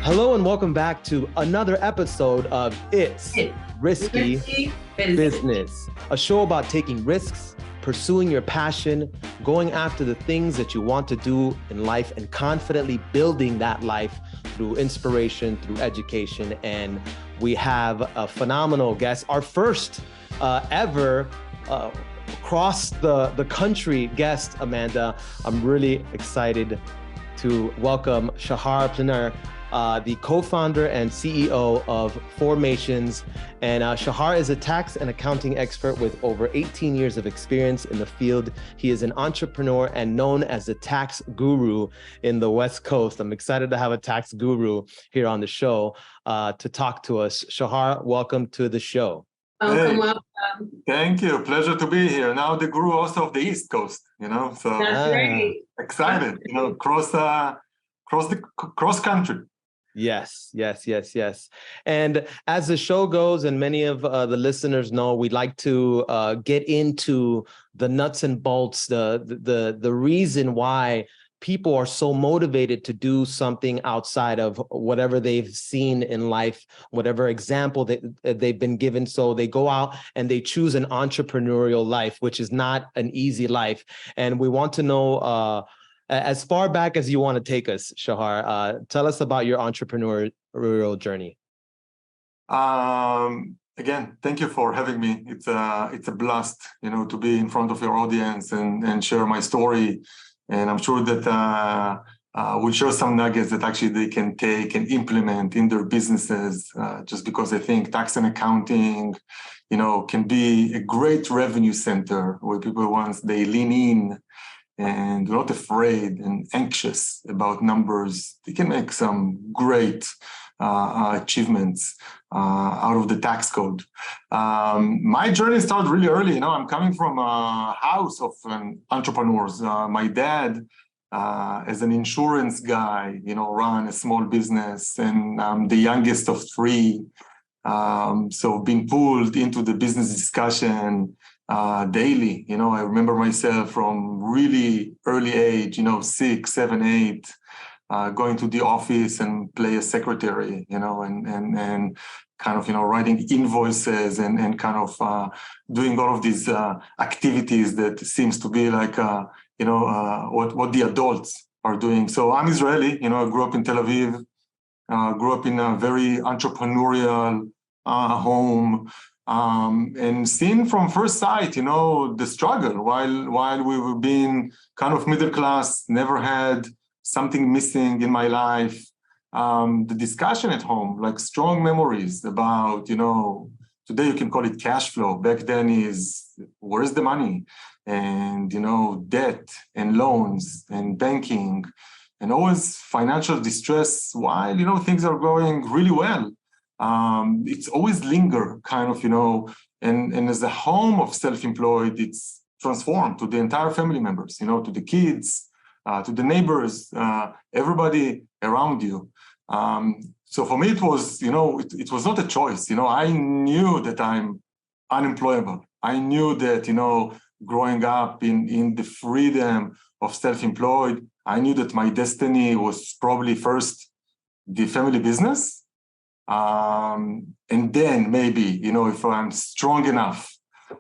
Hello and welcome back to another episode of It's Risky Business, a show about taking risks, pursuing your passion, going after the things that you want to do in life, and confidently building that life through inspiration, through education. And we have a phenomenal guest, our first ever across the country guest, Amanda. I'm really excited to welcome Shahar Plinner, the co-founder and CEO of Formations. And Shahar is a tax and accounting expert with over 18 years of experience in the field. He is an entrepreneur and known as the tax guru in the West Coast. I'm excited to have a tax guru here on the show to talk to us. Shahar, welcome to the show. Welcome. Thank you. Pleasure to be here. Now the guru also of the East Coast, so that's great. Excited, cross country. Yes. And as the show goes, and many of the listeners know, we'd like to get into the nuts and bolts, the reason why people are so motivated to do something outside of whatever they've seen in life, whatever example they've been given. So they go out and they choose an entrepreneurial life, which is not an easy life. And we want to know, as far back as you want to take us, Shahar, tell us about your entrepreneurial journey. Again, thank you for having me. It's a blast, to be in front of your audience and share my story. And I'm sure that we'll share some nuggets that actually they can take and implement in their businesses, just because I think tax and accounting, can be a great revenue center where people, once they lean in and they're not afraid and anxious about numbers, they can make some great achievements out of the tax code. My journey started really early. I'm coming from a house of entrepreneurs. My dad, as an insurance guy, ran a small business, and I'm the youngest of three. So being pulled into the business discussion daily. I remember myself from really early age, 6, 7, 8, going to the office and play a secretary, and kind of, writing invoices and kind of doing all of these activities that seems to be like, what the adults are doing. So I'm Israeli, I grew up in Tel Aviv, grew up in a very entrepreneurial home. And seen from first sight, the struggle while we were being kind of middle class, never had something missing in my life. The discussion at home, like strong memories about, today you can call it cash flow. Back then is, where's the money? And, debt and loans and banking and always financial distress while, things are going really well. It's always linger kind of, and as a home of self-employed, it's transformed to the entire family members, to the kids, to the neighbors, everybody around you. So for me, it was, it was not a choice. I knew that I'm unemployable. I knew that, growing up in the freedom of self-employed, I knew that my destiny was probably first the family business. And then maybe, if I'm strong enough,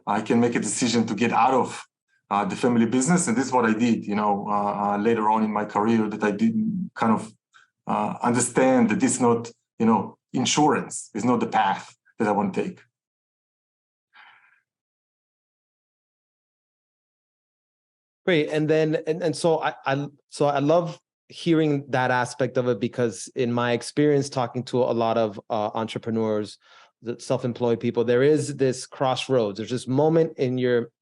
I can make a decision to get out of the family business. And this is what I did, later on in my career, that I didn't kind of understand that this is not, insurance is not the path that I want to take. Great. And then, and so I love hearing that aspect of it, because in my experience talking to a lot of entrepreneurs, self-employed people, there is this crossroads. There's this moment in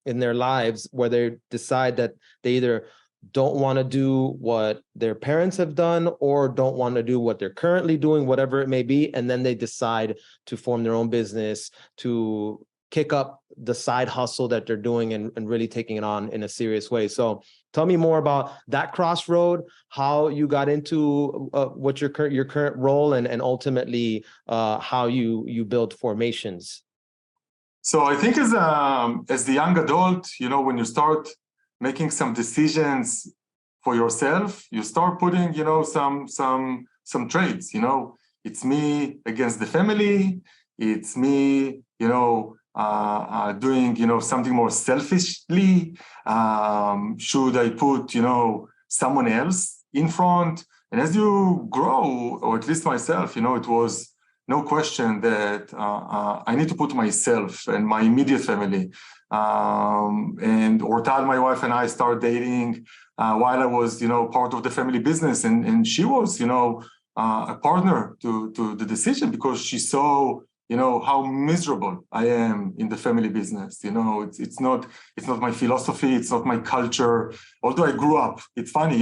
their lives where they decide that they either don't want to do what their parents have done or don't want to do what they're currently doing, whatever it may be. And then they decide to form their own business, to kick up the side hustle that they're doing and really taking it on in a serious way. So tell me more about that crossroad, how you got into what your current role and ultimately how you build Formations. So I think as the young adult, when you start making some decisions for yourself, you start putting, some some trades, it's me against the family. It's me, doing, something more selfishly. Should I put, someone else in front? And as you grow, or at least myself, it was no question that I need to put myself and my immediate family. And Ortal, my wife, and I started dating while I was, part of the family business. And she was, a partner to the decision, because she saw, how miserable I am in the family business. It's not my philosophy. It's not my culture. Although I grew up, it's funny,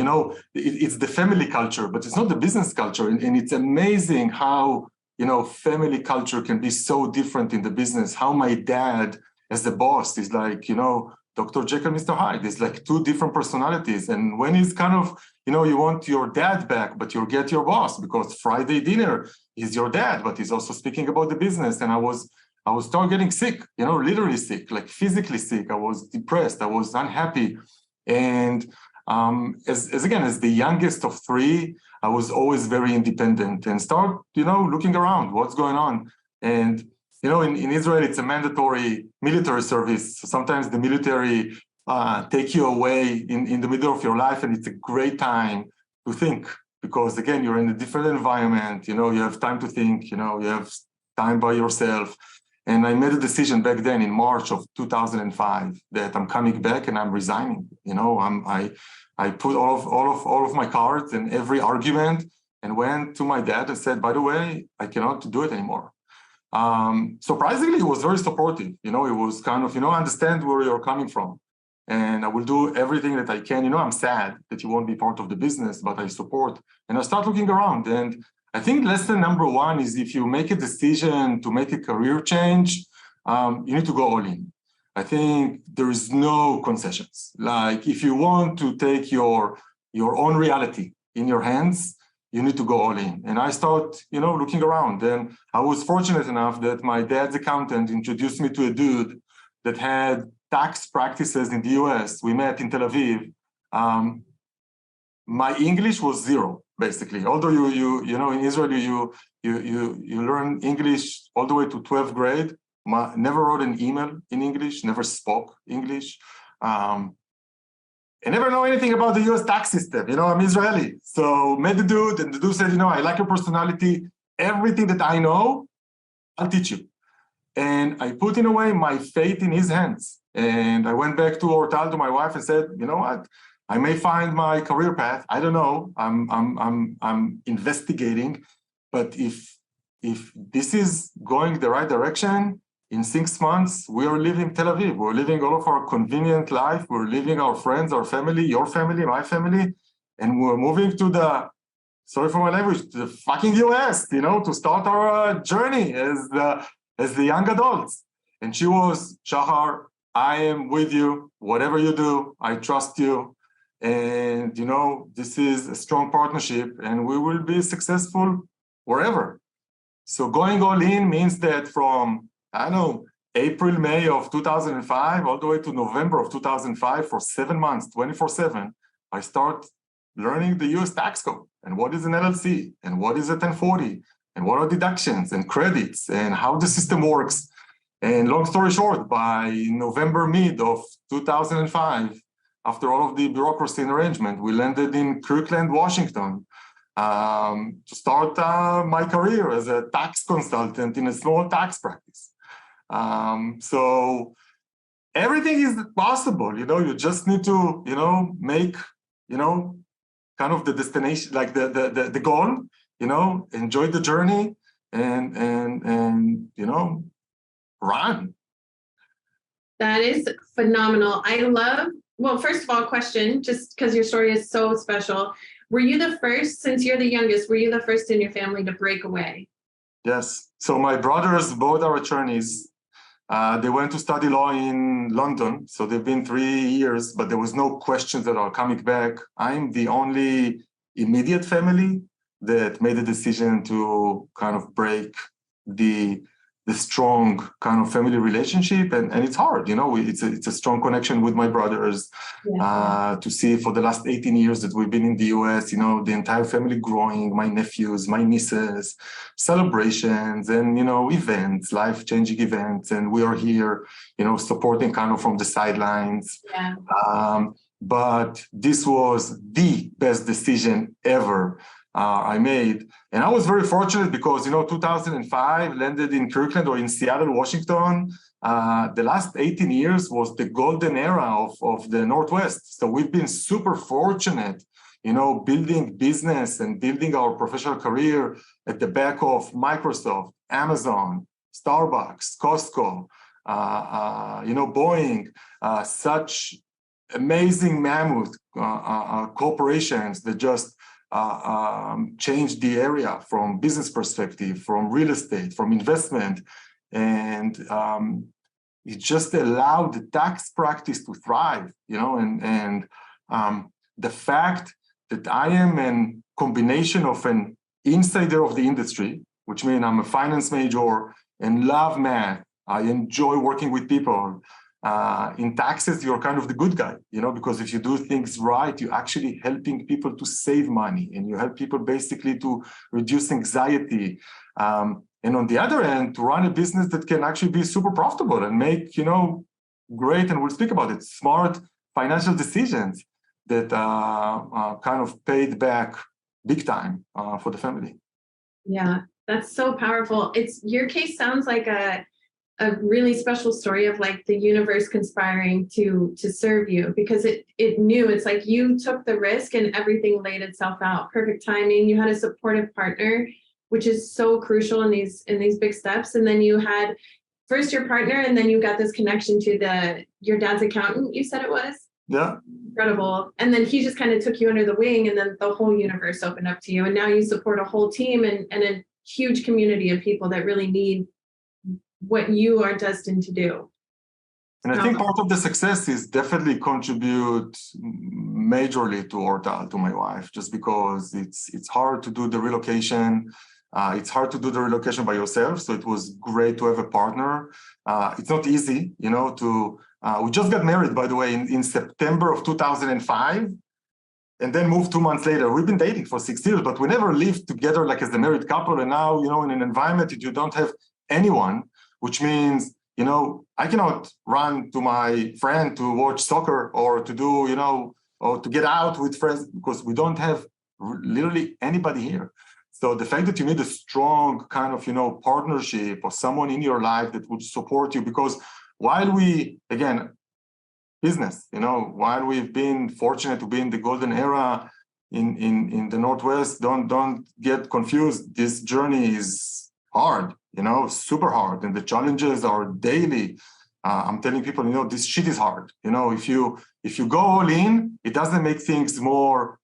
it's the family culture, but it's not the business culture. And it's amazing how, family culture can be so different in the business. How my dad, as the boss, is like, Dr. Jekyll, Mr. Hyde. There's like two different personalities. And when he's kind of, you want your dad back, but you'll get your boss, because Friday dinner is your dad, but he's also speaking about the business. And I was started getting sick, literally sick, like physically sick. I was depressed. I was unhappy. And as the youngest of three, I was always very independent and start, looking around what's going on. And in Israel, it's a mandatory military service. So sometimes the military take you away in the middle of your life, and it's a great time to think, because again, you're in a different environment. You have time to think. You have time by yourself. And I made a decision back then in March of 2005 that I'm coming back and I'm resigning. I put all of my cards in every argument and went to my dad and said, by the way, I cannot do it anymore. Surprisingly, he was very supportive. It was kind of, I understand where you're coming from, and I will do everything that I can. I'm sad that you won't be part of the business, but I support. And I start looking around. And I think lesson number one is, if you make a decision to make a career change, you need to go all in. I think there is no concessions. Like, if you want to take your own reality in your hands, you need to go all in. And I start, looking around. And I was fortunate enough that my dad's accountant introduced me to a dude that had tax practices in the US. We met in Tel Aviv. My English was zero, basically. Although in Israel, you learn English all the way to 12th grade. Never wrote an email in English, never spoke English. I never know anything about the US tax system. I'm Israeli. So met the dude, and the dude said, I like your personality. Everything that I know, I'll teach you. And I put, in a way, my fate in his hands. And I went back to Ortal, to my wife, and said, you know what? I may find my career path. I don't know. I'm investigating. But if this is going the right direction, in 6 months, we are leaving Tel Aviv. We're living all of our convenient life. We're leaving our friends, our family, your family, my family, and we're moving to the, sorry for my language, to the fucking US, to start our journey as the young adults. And she was, Shahar, I am with you. Whatever you do, I trust you. And, this is a strong partnership, and we will be successful wherever. So going all in means that from, April, May of 2005, all the way to November of 2005, for 7 months, 24/7, I start learning the US tax code, and what is an LLC, and what is a 1040, and what are deductions and credits, and how the system works. And long story short, by November mid of 2005, after all of the bureaucracy and arrangement, we landed in Kirkland, Washington, to start my career as a tax consultant in a small tax practice. So everything is possible, you just need to, make, kind of the destination, like the goal, enjoy the journey and run. That is phenomenal. I love, well, first of all, question, just because your story is so special. Were you the first, since you're the youngest, were you the first in your family to break away? Yes. So my brothers, both are attorneys. They went to study law in London. So they've been 3 years, but there was no questions that are coming back. I'm the only immediate family that made a decision to kind of break the strong kind of family relationship, and it's hard, it's a strong connection with my brothers. To see for the last 18 years that we've been in the US, the entire family growing, my nephews, my nieces, celebrations and, events, life-changing events. And we are here, supporting kind of from the sidelines. But this was the best decision ever I made. And I was very fortunate because, 2005 landed in Kirkland or in Seattle, Washington. The last 18 years was the golden era of the Northwest. So we've been super fortunate, building business and building our professional career at the back of Microsoft, Amazon, Starbucks, Costco, Boeing, such amazing mammoth corporations that just changed the area from business perspective, from real estate, from investment. And it just allowed the tax practice to thrive, and the fact that I am a combination of an insider of the industry, which means I'm a finance major and love math. I enjoy working with people. In taxes, you're kind of the good guy, because if you do things right, you're actually helping people to save money and you help people basically to reduce anxiety. And on the other end, to run a business that can actually be super profitable and make, great, and we'll speak about it, smart financial decisions that kind of paid back big time for the family. Yeah, that's so powerful. Your case sounds like a really special story of like the universe conspiring to serve you, because it knew, it's like you took the risk and everything laid itself out. Perfect timing. You had a supportive partner, which is so crucial in these big steps. And then you had first your partner, and then you got this connection to your dad's accountant, you said it was? Yeah. Incredible. And then he just kind of took you under the wing, and then the whole universe opened up to you. And now you support a whole team and a huge community of people that really need what you are destined to do. And I think part of the success is definitely contribute majorly to my wife, just because it's hard to do the relocation. It's hard to do the relocation by yourself. So it was great to have a partner. It's not easy, we just got married, by the way, in September of 2005, and then moved 2 months later. We've been dating for 6 years, but we never lived together like as a married couple. And now, in an environment that you don't have anyone, which means, I cannot run to my friend to watch soccer or to do, or to get out with friends, because we don't have literally anybody here. So the fact that you need a strong kind of, partnership or someone in your life that would support you, because while we, again, business, while we've been fortunate to be in the golden era in the Northwest, don't get confused. This journey is hard, super hard. And the challenges are daily. I'm telling people, this shit is hard. If you go all in, it doesn't make things more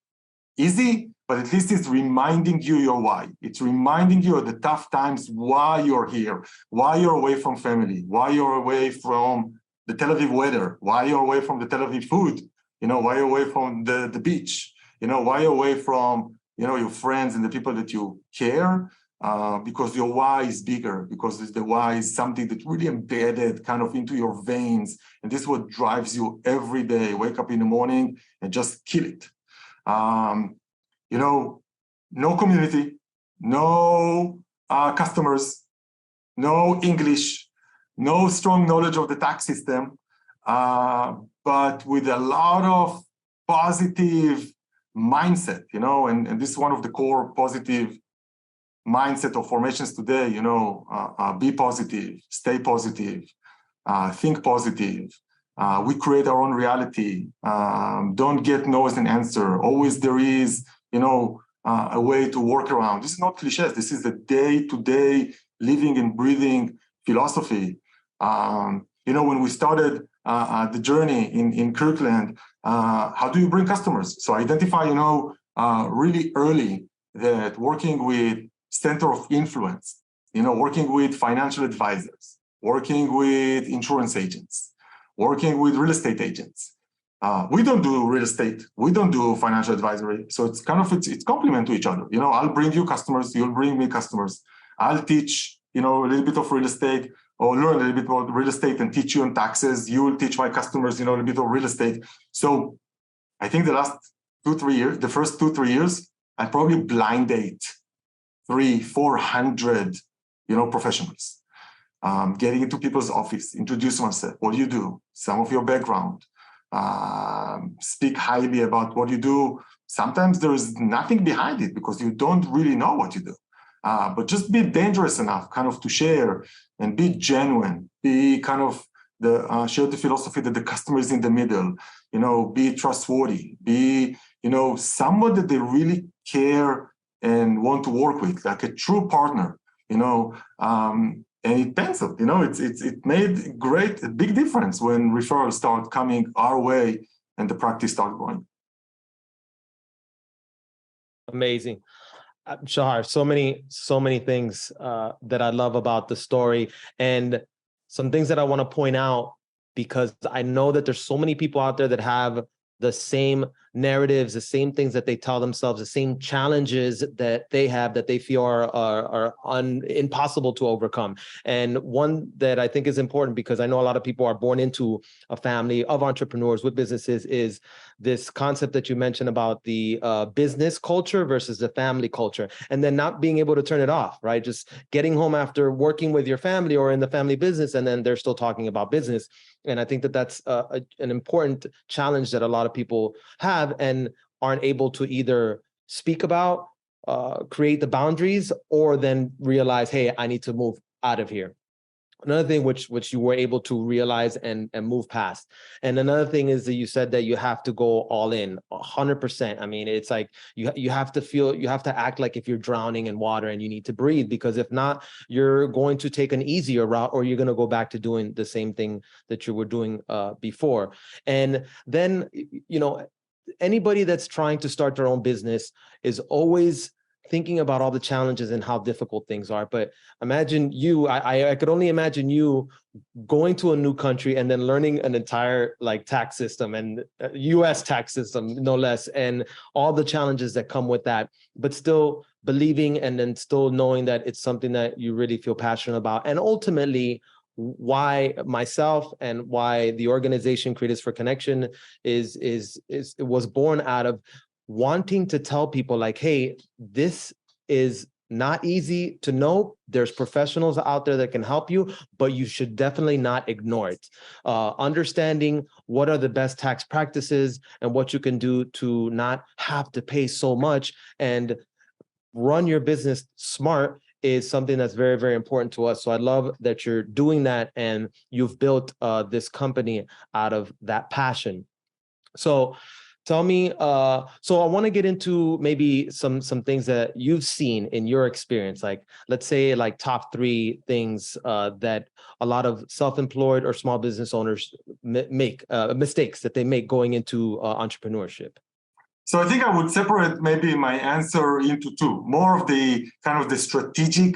easy, but at least it's reminding you your why. It's reminding you at the tough times why you're here, why you're away from family, why you're away from the Tel Aviv weather, why you're away from the Tel Aviv food, why you're away from the beach, why you're away from, your friends and the people that you care, because your why is bigger, because the why is something that really embedded kind of into your veins. And this is what drives you every day. Wake up in the morning and just kill it. No community, no customers, no English, no strong knowledge of the tax system, but with a lot of positive mindset, and this is one of the core positive mindset of formations today, be positive, stay positive, think positive. We create our own reality. Don't get no as an answer. Always there is, a way to work around. This is not cliches. This is the day-to-day living and breathing philosophy. When we started the journey in Kirkland, how do you bring customers? So identify, really early that working with center of influence, working with financial advisors, working with insurance agents, working with real estate agents. We don't do real estate. We don't do financial advisory. So it's kind of, it's complement to each other. I'll bring you customers. You'll bring me customers. I'll teach a little bit of real estate, or learn a little bit about real estate and teach you on taxes. You will teach my customers, a little bit of real estate. So I think the first 2-3 years, I probably blind date 300-400, professionals. Getting into people's office, introduce myself, what do you do, some of your background, speak highly about what you do. Sometimes there's nothing behind it because you don't really know what you do. But just be dangerous enough kind of to share and be genuine, be kind of share the philosophy that the customer is in the middle, be trustworthy, be, someone that they really care and want to work with, like a true partner, and it penciled, it made a big difference when referrals start coming our way and the practice start growing. Amazing. Shahar, so many things that I love about the story, and some things that I want to point out, because I know that there's so many people out there that have the same narratives, the same things that they tell themselves, the same challenges that they have that they feel are impossible to overcome. And one that I think is important, because I know a lot of people are born into a family of entrepreneurs with businesses, is this concept that you mentioned about the business culture versus the family culture, and then not being able to turn it off, right? Just getting home after working with your family or in the family business, and then they're still talking about business. And I think that that's an important challenge that a lot of people have and aren't able to either speak about, create the boundaries, or then realize, hey, I need to move out of here. Another thing which you were able to realize and move past. And another thing is that you said that you have to go all in 100%. I mean, it's like you have to act like if you're drowning in water and you need to breathe, because if not, you're going to take an easier route, or you're going to go back to doing the same thing that you were doing before. And then, anybody that's trying to start their own business is always thinking about all the challenges and how difficult things are. But imagine I could only imagine you going to a new country and then learning an entire tax system, and US tax system, no less, and all the challenges that come with that, but still believing and then still knowing that it's something that you really feel passionate about. And ultimately, why myself and why the organization Creators for Connection was born out of wanting to tell people hey, this is not easy to know. There's professionals out there that can help you, but you should definitely not ignore it. Understanding what are the best tax practices and what you can do to not have to pay so much and run your business smart is something that's very, very important to us. So I love that you're doing that, and you've built this company out of that passion. So tell me, so I want to get into maybe some things that you've seen in your experience, let's say top 3 things that a lot of self-employed or small business owners make mistakes that they make going into entrepreneurship. So I think I would separate maybe my answer into 2, more of the kind of the strategic,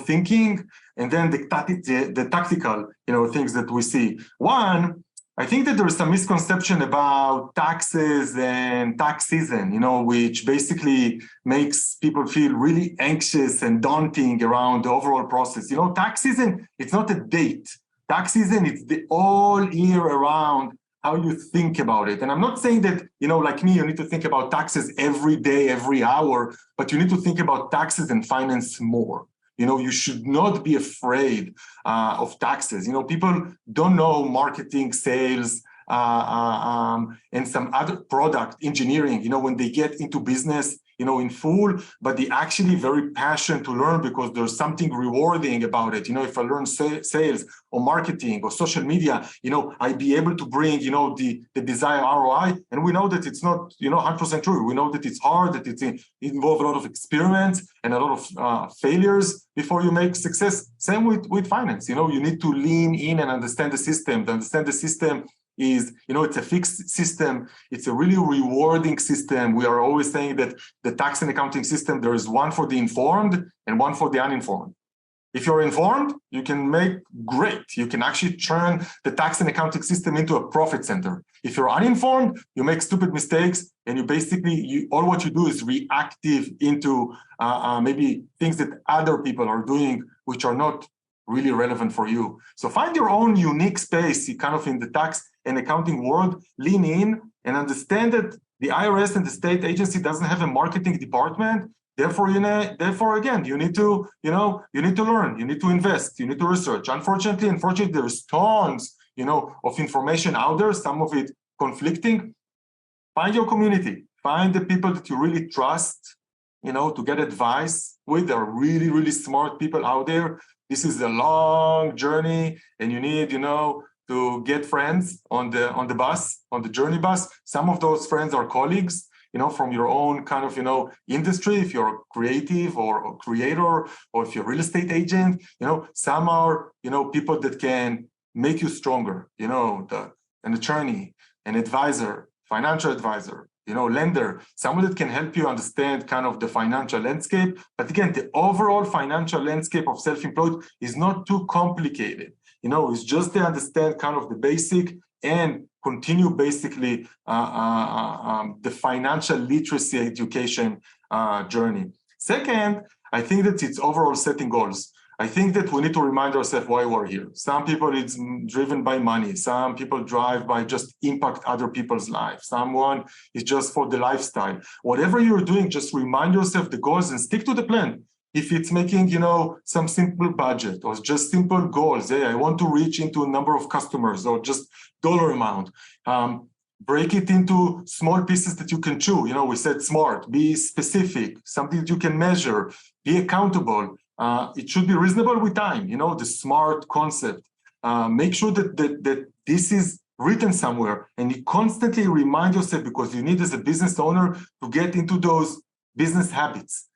thinking, and then the tactical, things that we see. One, I think that there is some misconception about taxes and tax season, which basically makes people feel really anxious and daunting around the overall process. Tax season, it's not a date. Tax season, it's the all year around how you think about it. And I'm not saying that, like me, you need to think about taxes every day, every hour, but you need to think about taxes and finance more. You should not be afraid of taxes. People don't know marketing, sales, and some other product engineering, when they get into business, in full, but they actually very passionate to learn because there's something rewarding about it. If I learn sales or marketing or social media, I'd be able to bring, the desired ROI. And we know that it's not, 100% true. We know that it's hard, that it involves a lot of experience and a lot of failures before you make success. Same with finance. You need to lean in and understand the system. To understand the system is, it's a fixed system. It's a really rewarding system. We are always saying that the tax and accounting system, there is one for the informed and one for the uninformed. If you're informed, you can make great. You can actually turn the tax and accounting system into a profit center. If you're uninformed, you make stupid mistakes, and you basically, all what you do is reactive into maybe things that other people are doing, which are not really relevant for you. So find your own unique space, kind of in the tax and accounting world, lean in and understand that the IRS and the state agency doesn't have a marketing department. Therefore, again, you need to learn, you need to invest, you need to research. Unfortunately, there's tons, of information out there, some of it conflicting. Find your community, find the people that you really trust, to get advice with. There are really, really smart people out there. This is a long journey, and you need, to get friends on the bus, on the journey bus. Some of those friends are colleagues, from your own kind of, industry, if you're a creative or a creator, or if you're a real estate agent, some are, people that can make you stronger, an attorney, an advisor, financial advisor, lender, someone that can help you understand kind of the financial landscape. But again, the overall financial landscape of self-employed is not too complicated. It's just to understand kind of the basic and continue basically the financial literacy education journey. Second, I think that it's overall setting goals. I think that we need to remind ourselves why we're here. Some people, it's driven by money. Some people drive by just impact other people's lives. Someone is just for the lifestyle. Whatever you're doing, just remind yourself the goals and stick to the plan. If it's making, some simple budget or just simple goals, I want to reach into a number of customers or just dollar amount. Break it into small pieces that you can chew. We said SMART, be specific, something that you can measure, be accountable. It should be reasonable with time, the SMART concept. Make sure that this is written somewhere, and you constantly remind yourself, because you need, as a business owner, to get into those business habits.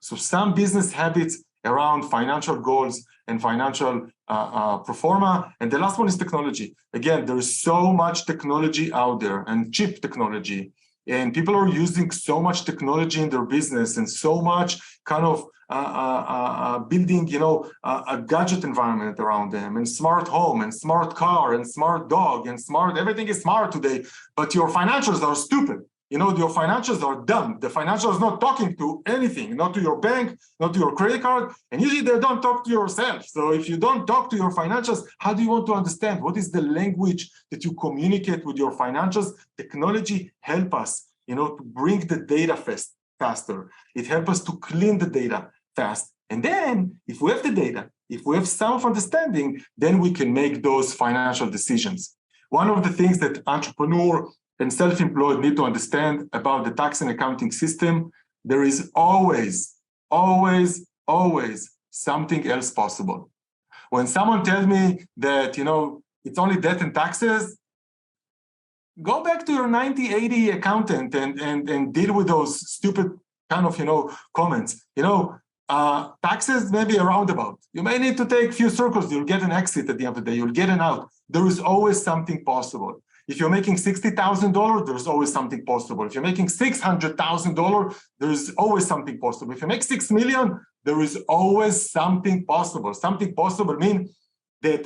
So some business habits around financial goals and financial pro forma. And the last one is technology. Again, there is so much technology out there, and cheap technology. And people are using so much technology in their business, and so much kind of building, a gadget environment around them, and smart home, and smart car, and smart dog, and everything is smart today. But your financials are stupid. Your financials are dumb. The financial is not talking to anything, not to your bank, not to your credit card, and usually they don't talk to yourself. So if you don't talk to your financials, how do you want to understand? What is the language that you communicate with your financials? Technology help us, to bring the data faster. It helps us to clean the data fast. And then if we have the data, if we have some understanding, then we can make those financial decisions. One of the things that entrepreneur and self-employed need to understand about the tax and accounting system, there is always, always, always something else possible. When someone tells me that, it's only debt and taxes, go back to your 90/80 accountant and deal with those stupid kind of, comments. Taxes may be a roundabout. You may need to take a few circles. You'll get an exit at the end of the day. You'll get an out. There is always something possible. If you're making $60,000, there's always something possible. If you're making $600,000, there's always something possible. If you make $6 million, there is always something possible. Something possible means that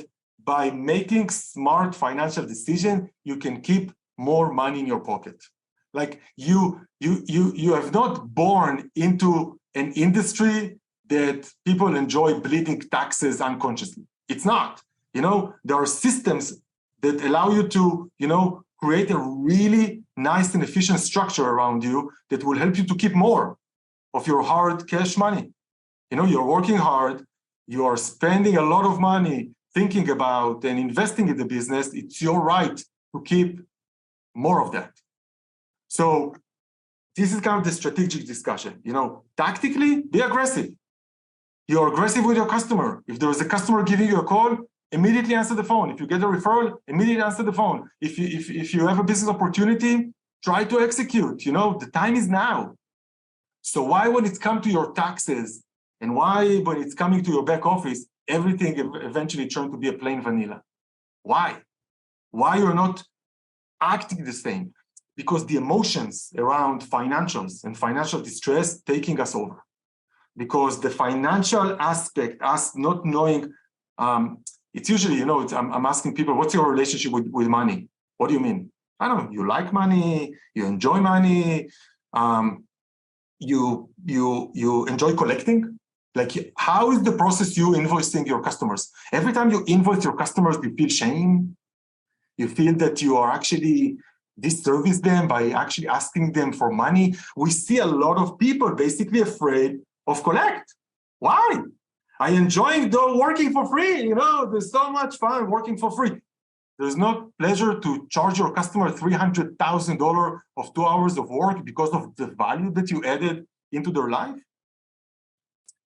by making smart financial decisions, you can keep more money in your pocket. Like you have not born into an industry that people enjoy bleeding taxes unconsciously. It's not. There are systems that allow you to, create a really nice and efficient structure around you that will help you to keep more of your hard cash money. You're working hard, you are spending a lot of money thinking about and investing in the business. It's your right to keep more of that. So this is kind of the strategic discussion. Tactically, be aggressive. You're aggressive with your customer. If there is a customer giving you a call, immediately answer the phone. If you get a referral, immediately answer the phone. If you have a business opportunity, try to execute. The time is now. So why, when it's come to your taxes, and why, when it's coming to your back office, everything eventually turned to be a plain vanilla? Why? Why you're not acting the same? Because the emotions around financials and financial distress taking us over. because the financial aspect, us not knowing, it's usually, you know, I'm asking people, what's your relationship with money? What do you mean? I don't know, you like money, you enjoy money, you enjoy collecting? Like, how is the process you invoicing your customers? Every time you invoice your customers, you feel shame. You feel that you are actually disservice them by actually asking them for money. We see a lot of people basically afraid of collect. Why? I enjoy working for free. You know, there's so much fun working for free. There's no pleasure to charge your customer $300,000 of 2 hours of work because of the value that you added into their life.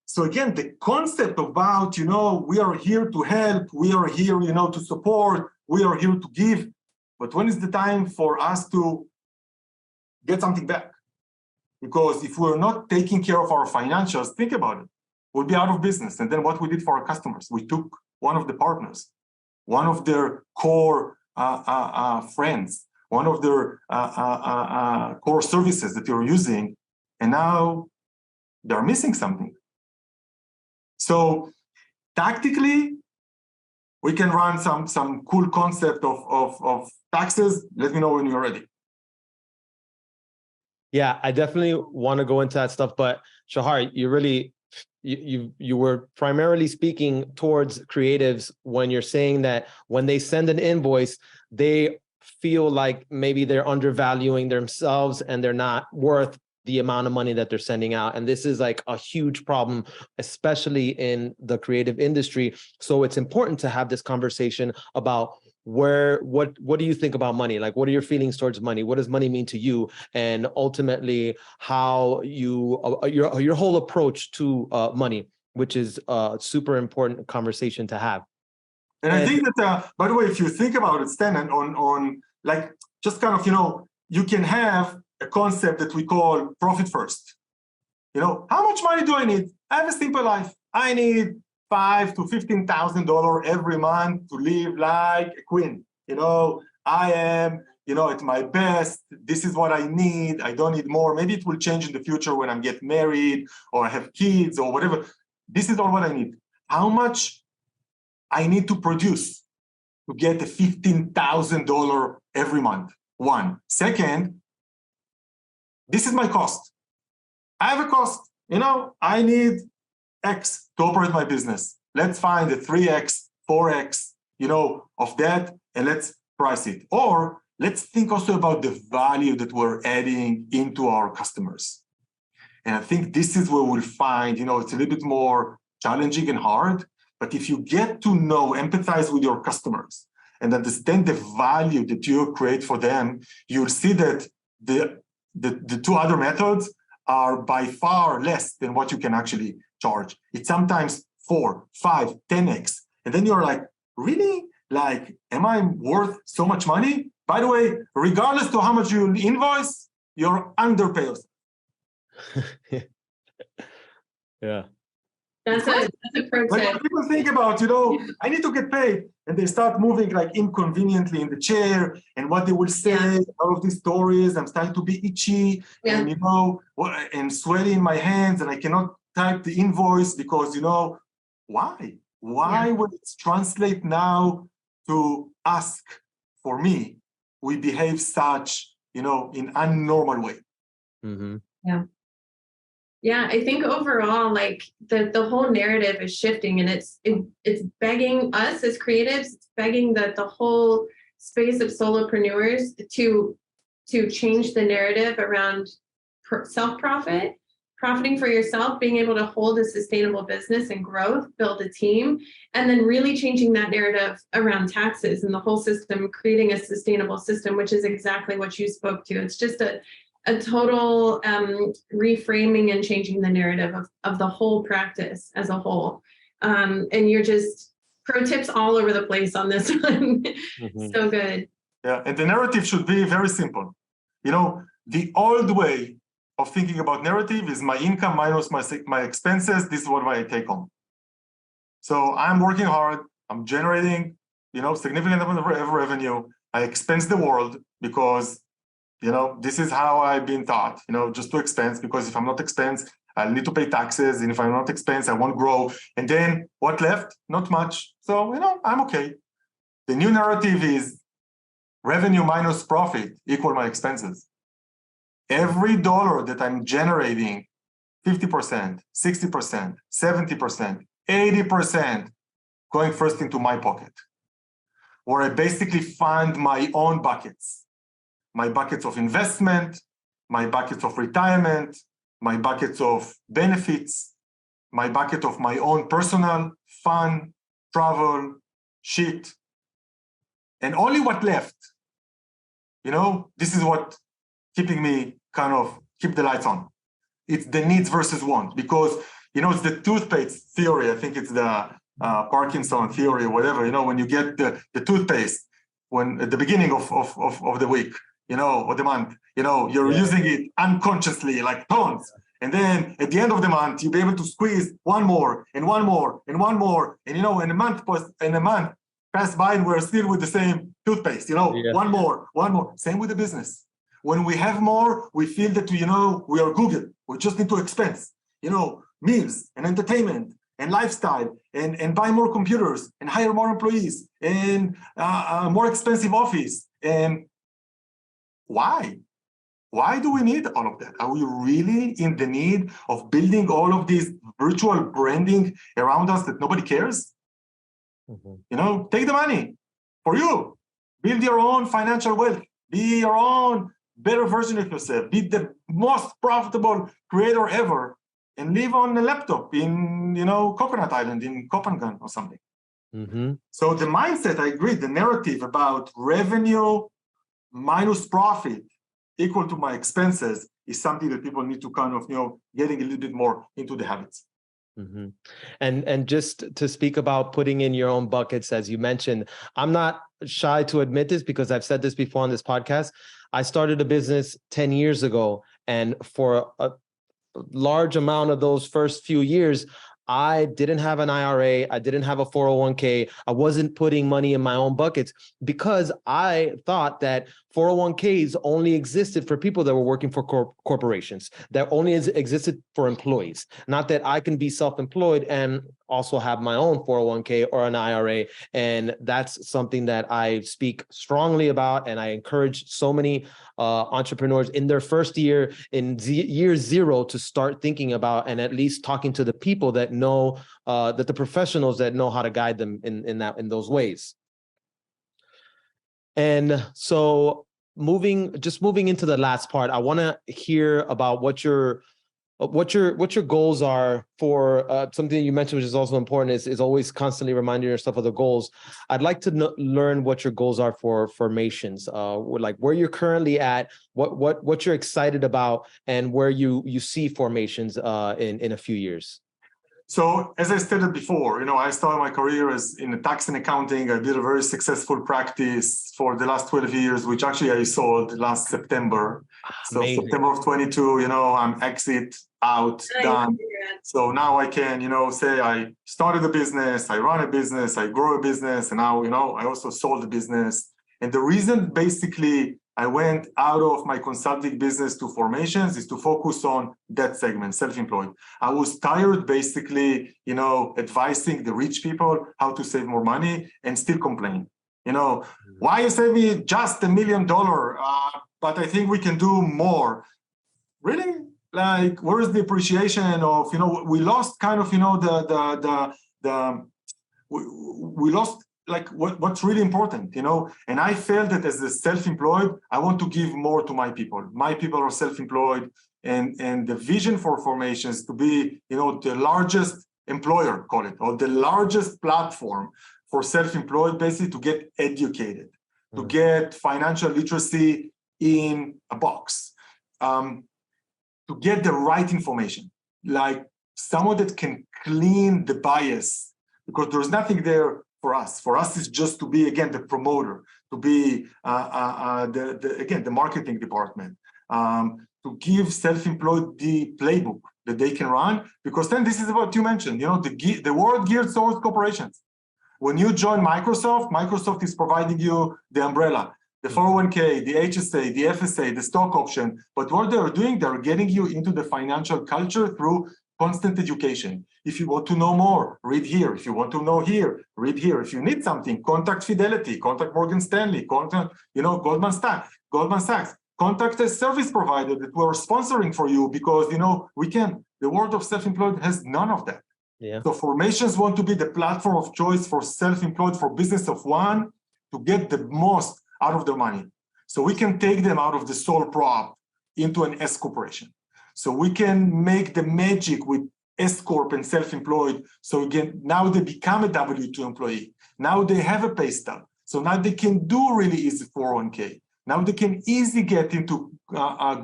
So again, the concept about, you know, we are here to help, we are here, you know, to support, we are here to give. But when is the time for us to get something back? Because if we're not taking care of our financials, think about it. We'll be out of business. And then what we did for our customers, we took one of the partners, one of their core friends, one of their core services that you're using, and now they're missing something. So tactically, we can run some cool concept of taxes. Let me know when you're ready. Yeah, I definitely want to go into that stuff, but Shahar, you were primarily speaking towards creatives when you're saying that when they send an invoice, they feel like maybe they're undervaluing themselves and they're not worth the amount of money that they're sending out. And this is like a huge problem, especially in the creative industry. So it's important to have this conversation about what do you think about money? Like, what are your feelings towards money? What does money mean to you? And ultimately how your whole approach to money, which is a super important conversation to have. And I think that, by the way, if you think about it, Stan, on like, just kind of, you know, you can have a concept that we call profit first. You know, how much money do I need? I have a simple life. I need $5,000 to $15,000 every month to live like a queen. You know, I am, you know, at my best. This is what I need. I don't need more. Maybe it will change in the future when I get married or I have kids or whatever. This is all what I need. How much I need to produce to get a $15,000 every month? One. Second, this is my cost. I have a cost. You know, I need X to operate my business. Let's find a 3X, 4X, you know, of that, and let's price it. Or let's think also about the value that we're adding into our customers. And I think this is where we'll find, you know, it's a little bit more challenging and hard, but if you get to know, empathize with your customers and understand the value that you create for them, you'll see that the two other methods are by far less than what you can actually charge. It's sometimes 4, 5, 10x. And then you're like, really? Like, am I worth so much money? By the way, regardless to how much you invoice, you're underpaid. Yeah. That's a pro tip. Like people think about, you know, I need to get paid, and they start moving like inconveniently in the chair, and what they will say, all of these stories, I'm starting to be itchy, and you know, and sweaty in my hands, and I cannot type the invoice because, you know, why? Why would it translate now to ask for me? We behave such, you know, in unnormal way. Mm-hmm. Yeah. Yeah, I think overall, like the whole narrative is shifting, and it's begging us as creatives, it's begging the whole space of solopreneurs to change the narrative around self-profit, profiting for yourself, being able to hold a sustainable business and growth, build a team, and then really changing that narrative around taxes and the whole system, creating a sustainable system, which is exactly what you spoke to. It's just a total reframing and changing the narrative of the whole practice as a whole. And you're just pro tips all over the place on this one. Mm-hmm. So good. Yeah, and the narrative should be very simple. You know, the old way of thinking about narrative is my income minus my expenses. This is what I take home. So I'm working hard. I'm generating, you know, significant amount of revenue. I expense the world because, you know, this is how I've been taught, you know, just to expense, because if I'm not expense, I'll need to pay taxes. And if I'm not expense, I won't grow. And then what left? Not much. So, I'm okay. The new narrative is revenue minus profit equal my expenses. Every dollar that I'm generating, 50%, 60%, 70%, 80% going first into my pocket, where I basically fund my own buckets. My buckets of investment, my buckets of retirement, my buckets of benefits, my bucket of my own personal fun, travel, shit. And only what left, this is what keeping me kind of keep the lights on. It's the needs versus wants, because, it's the toothpaste theory. I think it's the Parkinson theory or whatever, when you get the toothpaste when at the beginning of the week, or the month, you're using it unconsciously like tons. And then at the end of the month, you'll be able to squeeze one more and one more and one more. And, and a month passed by and we're still with the same toothpaste, one more. Same with the business. When we have more, we feel that, we are Google. We just need to expense, meals and entertainment and lifestyle and buy more computers and hire more employees and more expensive office. And why? Why do we need all of that? Are we really in the need of building all of these virtual branding around us that nobody cares? Mm-hmm. Take the money for you. Build your own financial wealth. Be your own better version of yourself. Be the most profitable creator ever. And live on a laptop in, Coconut Island in Copenhagen or something. Mm-hmm. So the mindset, I agree, the narrative about revenue minus profit equal to my expenses is something that people need to kind of, getting a little bit more into the habits. Mm-hmm. And just to speak about putting in your own buckets, as you mentioned, I'm not shy to admit this because I've said this before on this podcast. I started a business 10 years ago, and for a large amount of those first few years, I didn't have an IRA. I didn't have a 401k. I wasn't putting money in my own buckets because I thought that 401ks only existed for people that were working for corporations, that only existed for employees. Not that I can be self-employed and also have my own 401k or an IRA. And that's something that I speak strongly about. And I encourage so many entrepreneurs in their first year, in year zero, to start thinking about and at least talking to the people that know, that the professionals that know how to guide them in those ways. And so moving into the last part, I want to hear about what your goals are for something you mentioned, which is also important, is always constantly reminding yourself of the goals. I'd like to learn what your goals are for formations, like where you're currently at, what you're excited about, and where you see formations in a few years. So as I stated before, I started my career as in tax and accounting. I built a very successful practice for the last 12 years, which actually I sold last September. Amazing. So September of 22, I'm exit out, done. So now I can, say I started a business, I run a business, I grow a business, and now, I also sold the business. And the reason basically I went out of my consulting business to formations is to focus on that segment, self-employed. I was tired basically, advising the rich people how to save more money and still complain. Why you save me just $1 million, but I think we can do more. Really? Like, where is the appreciation of, we lost kind of, we lost like what's really important, and I felt that as a self-employed, I want to give more to my people. My people are self-employed, and the vision for formations to be, the largest employer, call it, or the largest platform for self-employed, basically to get educated, to get financial literacy in a box, to get the right information, like someone that can clean the bias, because there's nothing there for us. For us, it's just to be, again, the promoter, to be, the marketing department, to give self-employed the playbook that they can run, because then this is what you mentioned, the world geared towards corporations. When you join Microsoft is providing you the umbrella. the 401k, the HSA, the FSA, the stock option. But what they're doing, they're getting you into the financial culture through constant education. If you want to know more, read here. If you want to know here, read here. If you need something, contact Fidelity, contact Morgan Stanley, contact, Goldman Sachs, contact a service provider that we're sponsoring for you because, the world of self-employed has none of that. Yeah. So formations want to be the platform of choice for self-employed, for business of one, to get the most out of their money. So we can take them out of the sole prop into an S corporation. So we can make the magic with S corp and self-employed. So again, now they become a W-2 employee. Now they have a pay stub. So now they can do really easy 401k. Now they can easily get into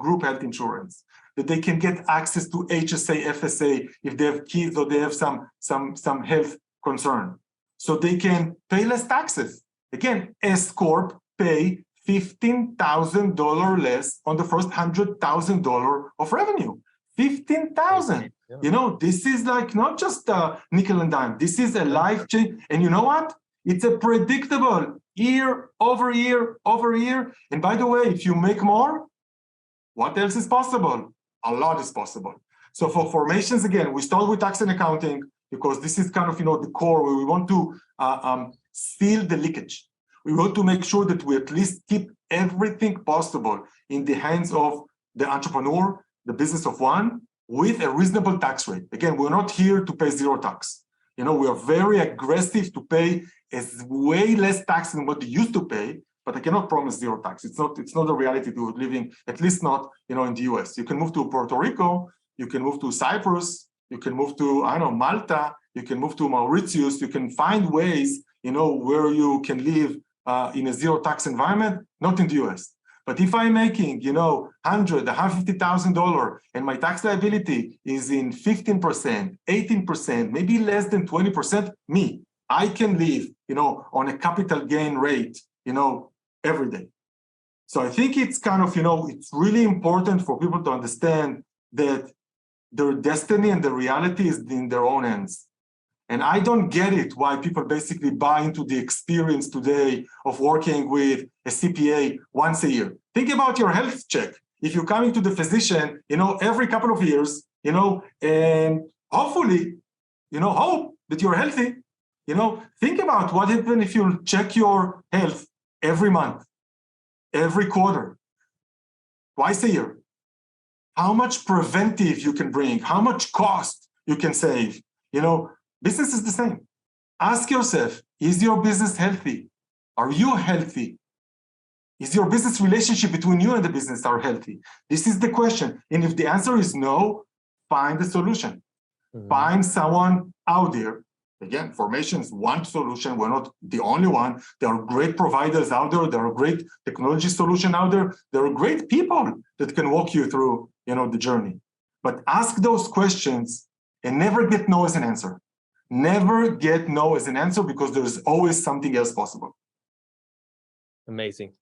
group health insurance. That they can get access to HSA, FSA if they have kids or they have some health concern. So they can pay less taxes. Again, S corp pay $15,000 less on the first $100,000 of revenue. $15,000. Yeah. This is like not just nickel and dime. This is a life change. And you know what? It's a predictable year over year over year. And by the way, if you make more, what else is possible? A lot is possible. So for formations, again, we start with tax and accounting because this is kind of, the core where we want to seal the leakage. We want to make sure that we at least keep everything possible in the hands of the entrepreneur, the business of one, with a reasonable tax rate. Again, we're not here to pay zero tax. We are very aggressive to pay as way less tax than what they used to pay, but I cannot promise zero tax. It's not a reality to living, at least not, in the US. You can move to Puerto Rico, you can move to Cyprus, you can move to, Malta, you can move to Mauritius, you can find ways, where you can live in a zero tax environment, not in the US. But if I'm making, $150,000 and my tax liability is in 15%, 18%, maybe less than 20%, I can live, on a capital gain rate, every day. So I think it's kind of, it's really important for people to understand that their destiny and the reality is in their own hands. And I don't get it why people basically buy into the experience today of working with a CPA once a year. Think about your health check. If you're coming to the physician, every couple of years, and hopefully, hope that you're healthy, think about what happens if you check your health every month, every quarter, twice a year. How much preventive you can bring, how much cost you can save. Business is the same. Ask yourself, is your business healthy? Are you healthy? Is your business relationship between you and the business are healthy? This is the question. And if the answer is no, find a solution. Mm-hmm. Find someone out there. Again, formation is one solution. We're not the only one. There are great providers out there. There are great technology solutions out there. There are great people that can walk you through, the journey. But ask those questions and never get no as an answer. Never get no as an answer because there's always something else possible. Amazing.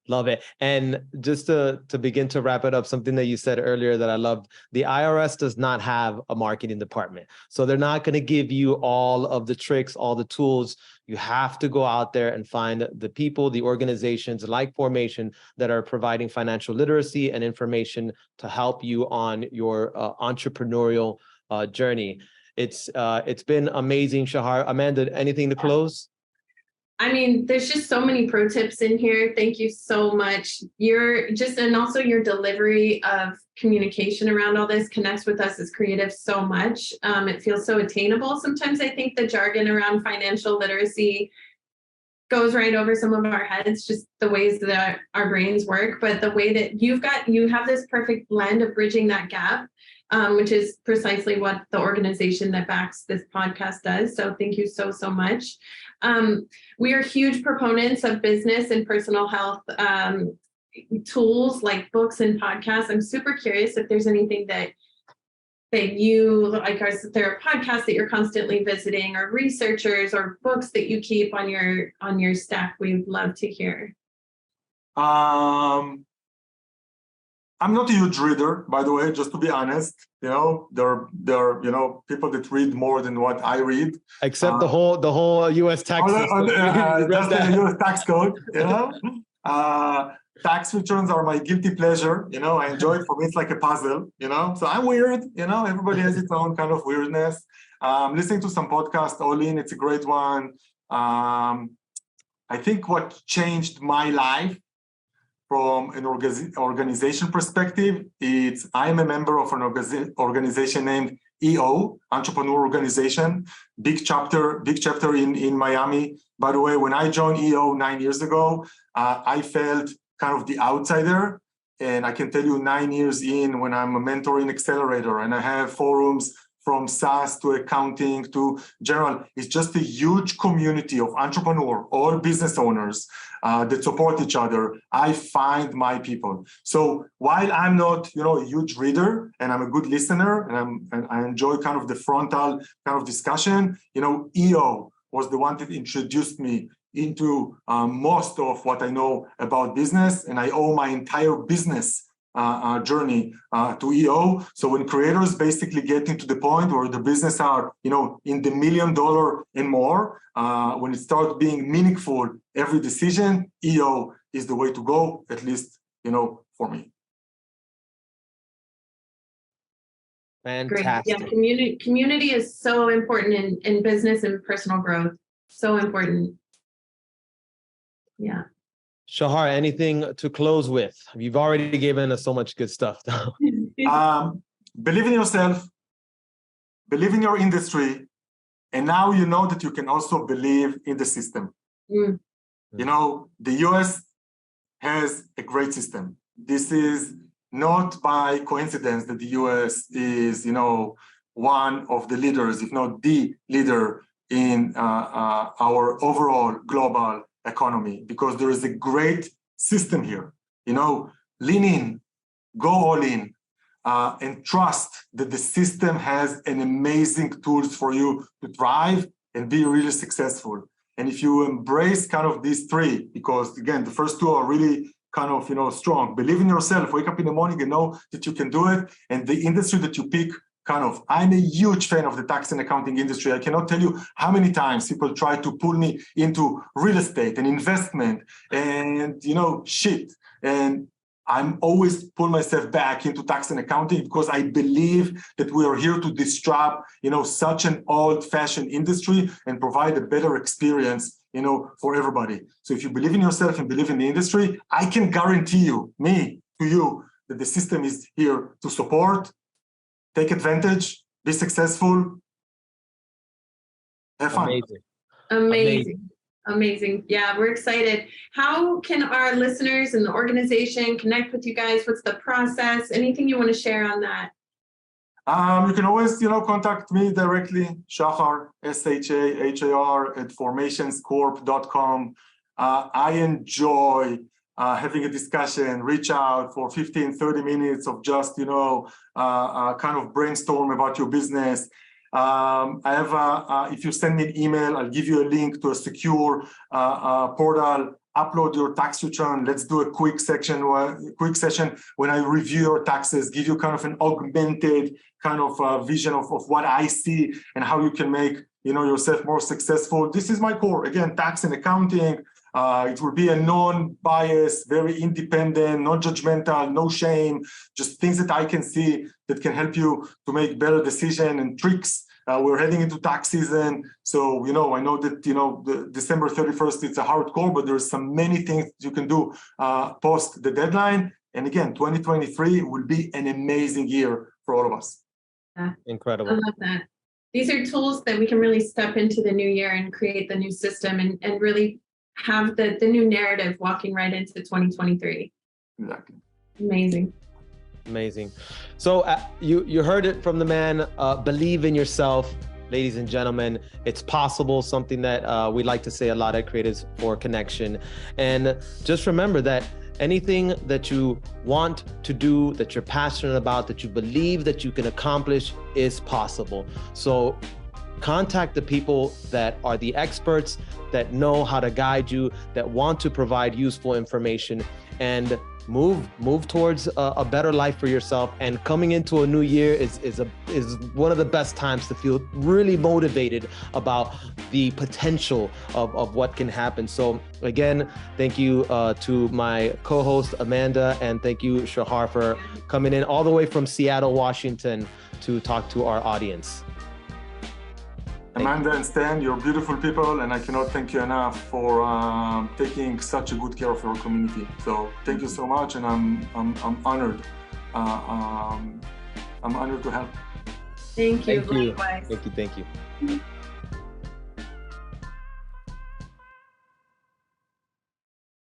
Love it. And just to begin to wrap it up, something that you said earlier that I loved, the IRS does not have a marketing department. So they're not going to give you all of the tricks, all the tools. You have to go out there and find the people, the organizations like Formation that are providing financial literacy and information to help you on your entrepreneurial journey. It's been amazing, Shahar. Amanda, anything to close? There's just so many pro tips in here. Thank you so much. And also your delivery of communication around all this connects with us as creatives so much. It feels so attainable. Sometimes I think the jargon around financial literacy goes right over some of our heads, just the ways that our brains work. But the way that you have this perfect blend of bridging that gap, which is precisely what the organization that backs this podcast does. So thank you so, so much. We are huge proponents of business and personal health tools like books and podcasts. I'm super curious if there's anything that you like. Is there a podcast that you're constantly visiting, or researchers, or books that you keep on your stack? We'd love to hear. I'm not a huge reader, by the way, just to be honest. There are people that read more than what I read. Except the whole U.S. tax system. Just the U.S. tax code, Tax returns are my guilty pleasure. I enjoy it. For me, it's like a puzzle. So I'm weird. Everybody has its own kind of weirdness. Listening to some podcast, All In, it's a great one. I think what changed my life from an organization perspective, I'm a member of an organization named EO, Entrepreneur Organization, big chapter in Miami. By the way, when I joined EO 9 years ago, I felt kind of the outsider. And I can tell you 9 years in, when I'm a mentoring accelerator and I have forums from SaaS to accounting to general, it's just a huge community of entrepreneurs, all business owners that support each other. I find my people. So while I'm not, a huge reader and I'm a good listener and I enjoy kind of the frontal kind of discussion, EO was the one that introduced me into most of what I know about business, and I owe my entire business journey to EO. So when creators basically get into the point where the business are, in the $1 million and more, when it starts being meaningful, every decision, EO is the way to go, at least, for me. Fantastic. Great. Yeah, community is so important in business and personal growth. So important. Yeah. Shahar, anything to close with? You've already given us so much good stuff. Believe in yourself, believe in your industry, and now you know that you can also believe in the system. Mm. The US has a great system. This is not by coincidence that the US is, one of the leaders, if not the leader in our overall global economy, because there is a great system here. Lean in, go all in, and trust that the system has an amazing tools for you to thrive and be really successful. And if you embrace kind of these three, because again, the first two are really kind of, strong. Believe in yourself, wake up in the morning and know that you can do it. And the industry that you pick, I'm a huge fan of the tax and accounting industry. I cannot tell you how many times people try to pull me into real estate and investment and, shit. And I'm always pull myself back into tax and accounting because I believe that we are here to disrupt, such an old-fashioned industry and provide a better experience, for everybody. So if you believe in yourself and believe in the industry, I can guarantee you, that the system is here to support. Take advantage, be successful, have fun. Amazing. Yeah, we're excited. How can our listeners and the organization connect with you guys? What's the process? Anything you want to share on that? You can always, contact me directly, Shahar, SHAHAR @formationscorp.com. I enjoy having a discussion, reach out for 15, 30 minutes of just, kind of brainstorm about your business. if you send me an email, I'll give you a link to a secure portal. Upload your tax return. Let's do a quick session when I review your taxes, give you kind of an augmented kind of vision of what I see and how you can make yourself more successful. This is my core. Again, tax and accounting. It will be a non-biased, very independent, non-judgmental, no shame, just things that I can see that can help you to make better decisions and tricks. We're heading into tax season. So, I know that, the December 31st, it's a hardcore, but there's some many things you can do post the deadline. And again, 2023 will be an amazing year for all of us. Yeah. Incredible. I love that. These are tools that we can really step into the new year and create the new system and really have the new narrative walking right into 2023. Exactly. Amazing. So you heard it from the man. Believe in yourself, ladies and gentlemen. It's possible, something that we like to say a lot at Creatives for Connection. And just remember that anything that you want to do, that you're passionate about, that you believe that you can accomplish is possible. So contact the people that are the experts, that know how to guide you, that want to provide useful information, and move towards a better life for yourself. And coming into a new year is one of the best times to feel really motivated about the potential of what can happen. So again, thank you to my co-host Amanda, and thank you Shahar for coming in all the way from Seattle, Washington to talk to our audience. Amanda and Stan, you're beautiful people, and I cannot thank you enough for taking such a good care of your community. So thank you so much, and I'm honored. I'm honored to help. Thank you. Thank you. Thank you.